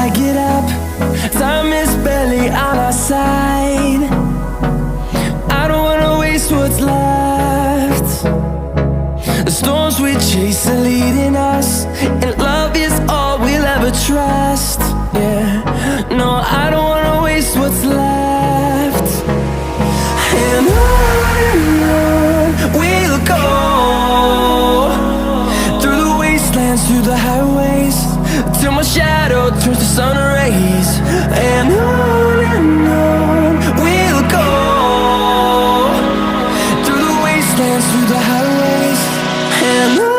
I get up, time is barely on our side. I don't wanna waste what's left. The storms we chase are leading us, and love is all we'll ever trust. Yeah, no, I don't wanna waste what's left. And on we'll go, through the wastelands, through the highways, till my shadow turns to sun rays. And on we'll go, through the wastelands, through the highways, and on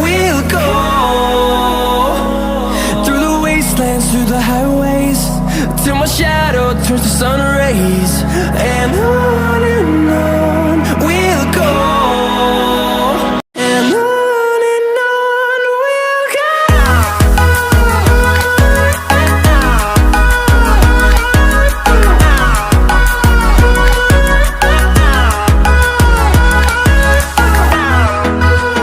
we'll go. Through the highways, till my shadow turns to sun rays. And on